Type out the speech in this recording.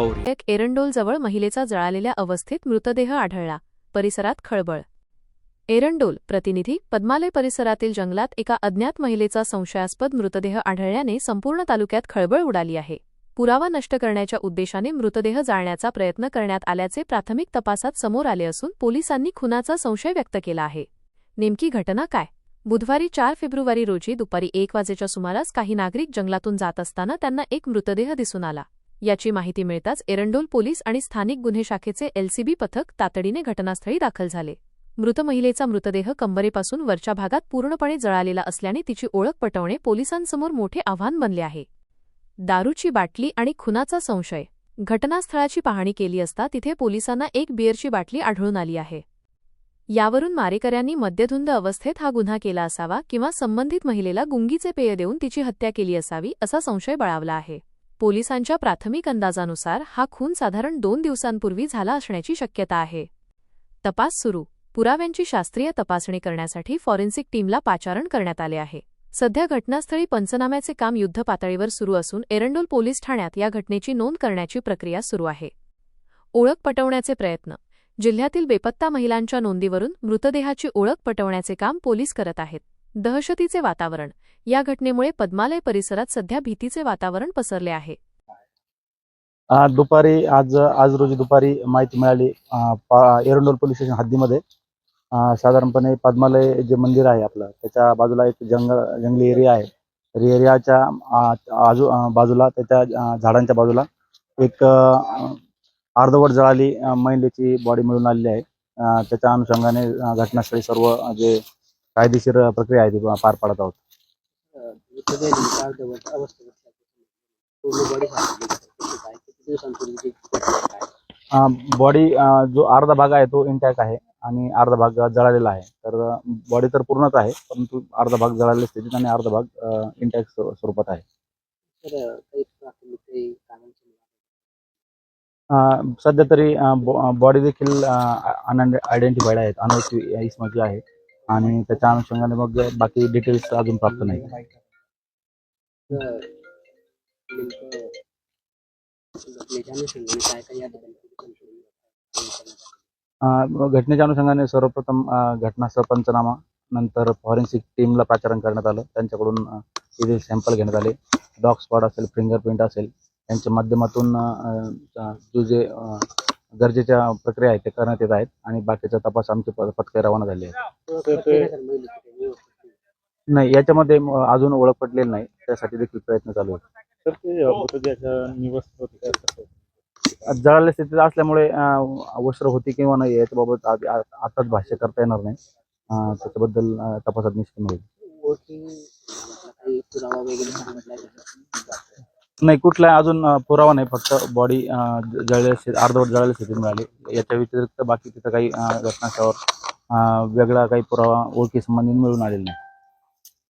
राहुरी एरंडोल जवळ महिलेचा जळालेल्या अवस्थेत मृतदेह आढळला. परिसरात खळबळ. एरंडोल प्रतिनिधी पद्मालय परिसरातील जंगलात एका अज्ञात महिलेचा संशयास्पद मृतदेह आढळल्याने संपूर्ण तालुक्यात खळबळ उडाली आहे. पुरावा नष्ट करण्याच्या उद्देशाने मृतदेह जाळण्याचा प्रयत्न करण्यात आल्याचे प्राथमिक तपासात समोर आले असून पोलिसांनी खुनाचा संशय व्यक्त केला आहे. नेमकी घटना काय? बुधवारी 4 फेब्रुवारी रोजी दुपारी 1 वाजेच्या सुमारास काही नागरिक जंगलातून जात असताना त्यांना एक मृतदेह दिसून आला. याची माहिती मिळताच एरंडोल पोलीस आणि स्थानिक गुन्हे शाखेचे एलसीबी पथक तातडीने घटनास्थळी दाखल झाले. मृत महिलेचा मृतदेह कंबरेपासून वरच्या भागात पूर्णपणे जळालेला असल्याने तिची ओळख पटवणे पोलिसांसमोर मोठे आव्हान बनले आहे. दारूची बाटली आणि खुनाचा संशय. घटनास्थळाची पाहणी केली असता तिथे पोलिसांना एक बिअरची बाटली आढळून आली आहे. यावरून मारेकऱ्यांनी मद्यधुंद अवस्थेत हा गुन्हा केला असावा किंवा संबंधित महिलेला गुंगीचे पेय देऊन तिची हत्या केली असावी असा संशय बळावला आहे. पोलिसांच्या प्राथमिक अंदाजानुसार हा खून साधारण 2 दिवसांपूर्वी झाला असण्याची शक्यता आहे. तपास सुरू. पुराव्यांची शास्त्रीय तपासणी करण्यासाठी फॉरेन्सिक टीमला पाचारण करण्यात आले आहे. सध्या घटनास्थळी पंचनाम्याचे काम युद्धपातळीवर सुरू असून एरंडोल पोलीस ठाण्यात या घटनेची नोंद करण्याची प्रक्रिया सुरू आहे. ओळख पटवण्याचे प्रयत्न. जिल्ह्यातील बेपत्ता महिलांच्या नोंदीवरून मृतदेहाची ओळख पटवण्याचे काम पोलीस करत आहेत. दहशतीचे वातावरण. या घटनेमुळे पद्मालय परिसरात सध्या भीतीचे वातावरण पसरले आहे. आज रोजी दुपारी माहिती मिळाली एरंडोल पोलीस स्टेशन हद्दीमध्ये साधारणपणे पद्मालय जे मंदिर आहे आपलं त्याच्या बाजूला एक जंगली एरिया आहे. तर एरियाच्या बाजूला त्याच्या झाडांच्या बाजूला एक अर्धवट जळाली महिलेची बॉडी मिळून आलेली आहे. त्याच्या अनुषंगाने घटनास्थळी सर्व जे कायदेशीर प्रक्रिया आहे ती पार पाडत आहोत. बॉडी जो अर्धा भाग आहे तो इंटॅक्ट आहे आणि अर्धा भाग जळालेला आहे. तर बॉडी तर पूर्णच आहे परंतु अर्धा भाग जळालेल्या स्थितीत आणि अर्धा भाग इंटॅक्ट स्वरूपात आहे. सध्या तरी बॉडी देखील अनआयडेंटिफाईड आहेत, अनोळखी इसमाची आहे आणि त्याच्या अनुषंगाने मग बाकी डिटेल्स अजून प्राप्त नाही. घटनेच्या अनुषंगाने सर्वप्रथम घटनास्थळ पंचनामा, नंतर फॉरेन्सिक टीमला पाचारण करण्यात आलं. त्यांच्याकडून इथे सॅम्पल घेण्यात आले. डॉग स्पॉट असेल, फिंगरप्रिंट असेल, यांच्या माध्यमातून जे गरजेच्या प्रक्रिया आहेत ते करण्यात येत आहेत आणि बाकीचा तपास आमचे पथके रवाना झाले आहेत. नाही, याच्यामध्ये अजून ओळख पटलेली नाही, त्यासाठी देखील प्रयत्न चालू आहेत. जळालेल्या स्थितीत असल्यामुळे अवसर होती किंवा नाही याच्याबाबत आताच भाष्य करता येणार नाही. त्याच्याबद्दल तपासात निष्पन्न होईल. नाही, कुठला अजून पुरावा नाही, फक्त बॉडी अर्धवट जळालेल्या स्थितीत मिळाली. याच्या व्यतिरिक्त बाकी तिथं काही घटनास्थळावर वेगळा काही पुरावा ओळखी संबंधी मिळून आलेला नाही.